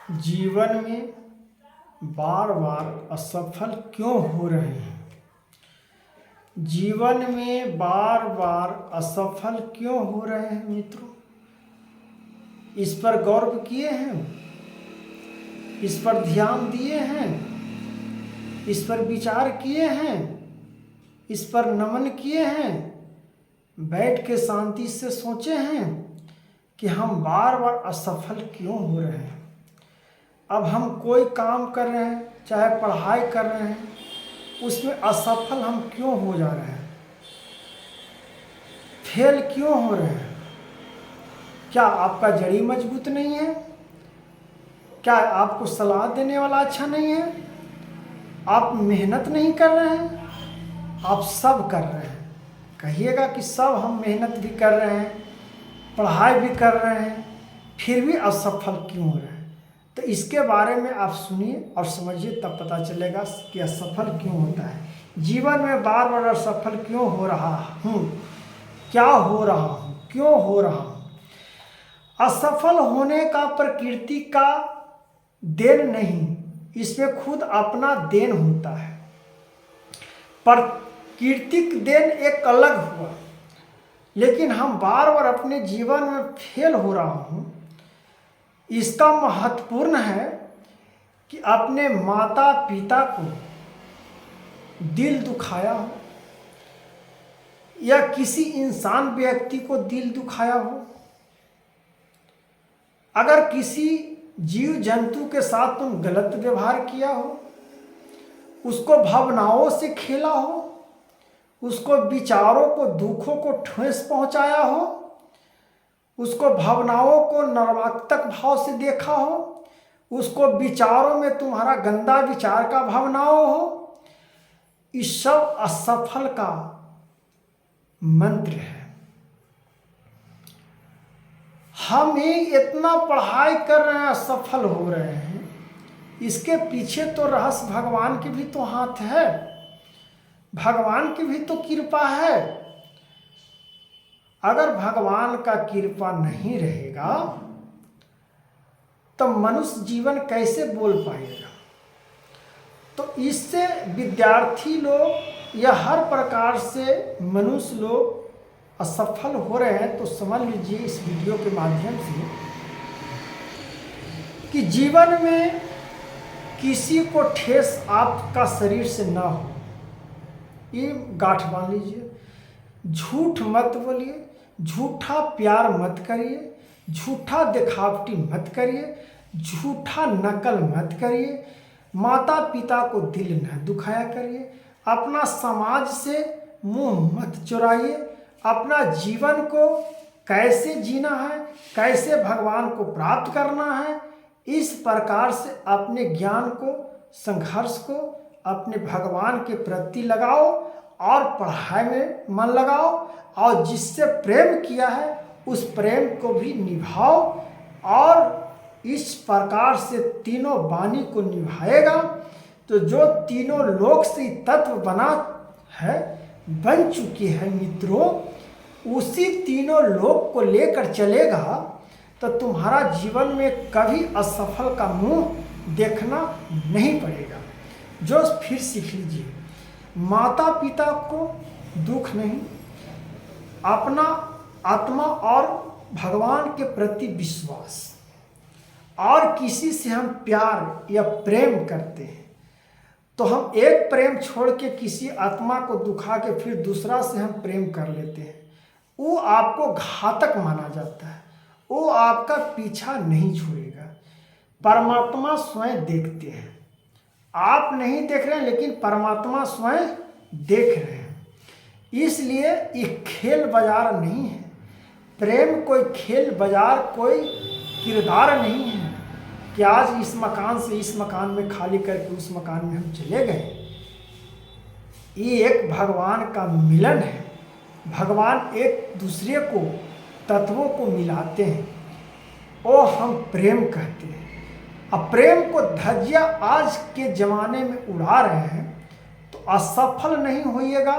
जीवन में बार बार असफल क्यों हो रहे हैं? जीवन में बार बार असफल क्यों हो रहे हैं मित्रों? इस पर गौर किए हैं? इस पर ध्यान दिए हैं? इस पर विचार किए हैं? इस पर नमन किए हैं? बैठ के शांति से सोचे हैं कि हम बार बार असफल क्यों हो रहे हैं? अब हम कोई काम कर रहे हैं, चाहे पढ़ाई कर रहे हैं, उसमें असफल हम क्यों हो जा रहे हैं? फेल क्यों हो रहे हैं? क्या आपका जड़ी मजबूत नहीं है? क्या आपको सलाह देने वाला अच्छा नहीं है? आप मेहनत नहीं कर रहे हैं? आप सब कर रहे हैं। कहिएगा कि सब हम मेहनत भी कर रहे हैं, पढ़ाई भी कर रहे हैं, फिर भी असफल क्यों हो रहे हैं? तो इसके बारे में आप सुनिए और समझिए, तब पता चलेगा कि असफल क्यों होता है। जीवन में बार बार असफल क्यों हो रहा हूँ? क्या हो रहा हूँ? क्यों हो रहा हूँ? असफल होने का प्रकृति का देन नहीं, इसमें खुद अपना देन होता है। प्राकृतिक देन एक अलग हुआ, लेकिन हम बार बार अपने जीवन में फेल हो रहा हूँ। इसका महत्वपूर्ण है कि अपने माता पिता को दिल दुखाया हो या किसी इंसान व्यक्ति को दिल दुखाया हो। अगर किसी जीव जंतु के साथ तुम गलत व्यवहार किया हो, उसको भावनाओं से खेला हो, उसको विचारों को, दुखों को ठेस पहुंचाया हो, उसको भावनाओं को नकारात्मक भाव से देखा हो, उसको विचारों में तुम्हारा गंदा विचार का भावनाओं हो, इस सब असफल का मंत्र है। हम ही इतना पढ़ाई कर रहे हैं, असफल हो रहे हैं। इसके पीछे तो रहस्य भगवान की भी तो हाथ है, भगवान की भी तो कृपा है। अगर भगवान का कृपा नहीं रहेगा तो मनुष्य जीवन कैसे बोल पाएगा? तो इससे विद्यार्थी लोग या हर प्रकार से मनुष्य लोग असफल हो रहे हैं। तो समझ लीजिए इस वीडियो के माध्यम से कि जीवन में किसी को ठेस आपका शरीर से ना हो, ये गांठ बांध लीजिए। झूठ मत बोलिए, झूठा प्यार मत करिए, झूठा दिखावटी मत करिए, झूठा नकल मत करिए, माता पिता को दिल न दुखाया करिए, अपना समाज से मुंह मत चुराइए। अपना जीवन को कैसे जीना है, कैसे भगवान को प्राप्त करना है, इस प्रकार से अपने ज्ञान को, संघर्ष को अपने भगवान के प्रति लगाओ और पढ़ाई में मन लगाओ, और जिससे प्रेम किया है उस प्रेम को भी निभाओ। और इस प्रकार से तीनों वाणी को निभाएगा तो जो तीनों लोक से तत्व बना है, बन चुकी है मित्रों, उसी तीनों लोक को लेकर चलेगा तो तुम्हारा जीवन में कभी असफल का मुंह देखना नहीं पड़ेगा। जो फिर सीख लीजिए, माता पिता को दुख नहीं, अपना आत्मा और भगवान के प्रति विश्वास, और किसी से हम प्यार या प्रेम करते हैं तो हम एक प्रेम छोड़ के किसी आत्मा को दुखा के फिर दूसरा से हम प्रेम कर लेते हैं, वो आपको घातक माना जाता है, वो आपका पीछा नहीं छोड़ेगा। परमात्मा स्वयं देखते हैं, आप नहीं देख रहे हैं, लेकिन परमात्मा स्वयं देख रहे हैं। इसलिए ये खेल बाजार नहीं है, प्रेम कोई खेल बाजार, कोई किरदार नहीं है कि आज इस मकान से इस मकान में खाली करके उस मकान में हम चले गए। ये एक भगवान का मिलन है। भगवान एक दूसरे को, तत्वों को मिलाते हैं और हम प्रेम कहते हैं। अब प्रेम को धज्जिया आज के ज़माने में उड़ा रहे हैं तो असफल नहीं होइएगा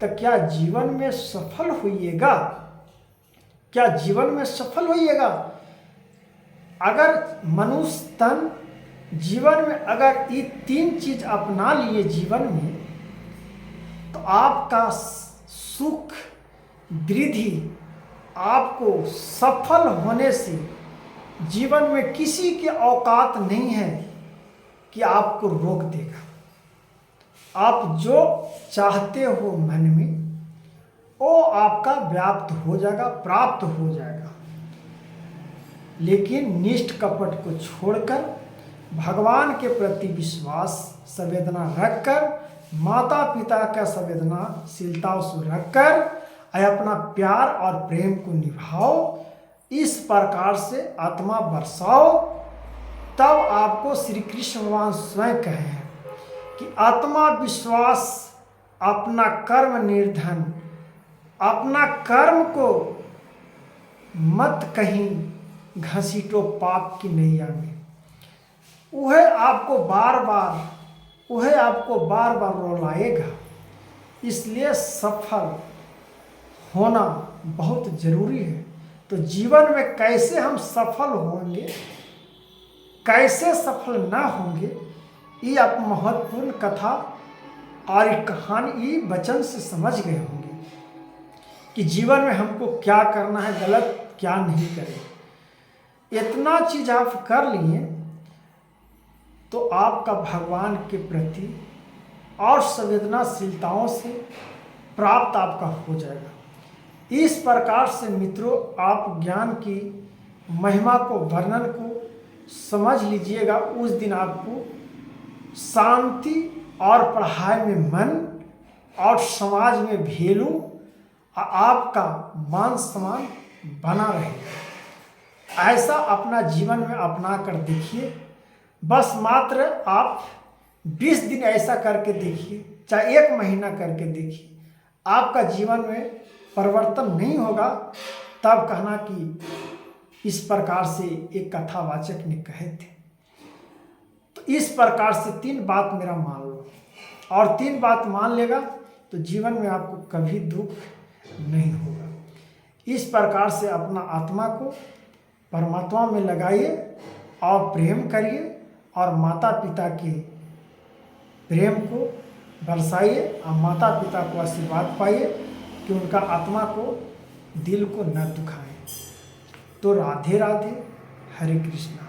तो क्या जीवन में सफल होइएगा? क्या जीवन में सफल होइएगा? अगर मनुष्य तन जीवन में अगर ये 3 चीज अपना लिए जीवन में, तो आपका सुख वृद्धि, आपको सफल होने से जीवन में किसी की औकात नहीं है कि आपको रोक देगा। आप जो चाहते हो मन में वो आपका व्याप्त हो जाएगा, प्राप्त हो जाएगा। लेकिन निष्ठ कपट को छोड़कर भगवान के प्रति विश्वास संवेदना रखकर, माता पिता का संवेदनाशीलता से रखकर अपना प्यार और प्रेम को निभाओ, इस प्रकार से आत्मा बरसाओ। तब आपको श्री कृष्ण भगवान स्वयं कहे हैं कि आत्मा विश्वास, अपना कर्म निर्धन, अपना कर्म को मत कहीं घसीटो पाप की नैया में। वह आपको बार बार रुलाएगा। इसलिए सफल होना बहुत जरूरी है। तो जीवन में कैसे हम सफल होंगे, कैसे सफल ना होंगे, ये आप महत्वपूर्ण कथा और कहानी ये वचन से समझ गए होंगे कि जीवन में हमको क्या करना है, गलत क्या नहीं करें। इतना चीज आप कर लिए तो आपका भगवान के प्रति और संवेदनाशीलताओं से प्राप्त आपका हो जाएगा। इस प्रकार से मित्रों, आप ज्ञान की महिमा को, वर्णन को समझ लीजिएगा। उस दिन आपको शांति और पढ़ाई में मन और समाज में वैल्यू, आपका मान सम्मान बना रहेगा। ऐसा अपना जीवन में अपना कर देखिए। बस मात्र आप 20 दिन ऐसा करके देखिए, चाहे 1 महीना करके देखिए, आपका जीवन में परिवर्तन नहीं होगा। तब कहना कि इस प्रकार से एक कथावाचक ने कहे थे। तो इस प्रकार से 3 बात मेरा मान लो, और 3 बात मान लेगा तो जीवन में आपको कभी दुख नहीं होगा। इस प्रकार से अपना आत्मा को परमात्मा में लगाइए और प्रेम करिए, और माता पिता के प्रेम को बरसाइए, और माता पिता को आशीर्वाद पाइए कि उनका आत्मा को, दिल को न दुखाएं। तो राधे राधे, हरे कृष्णा।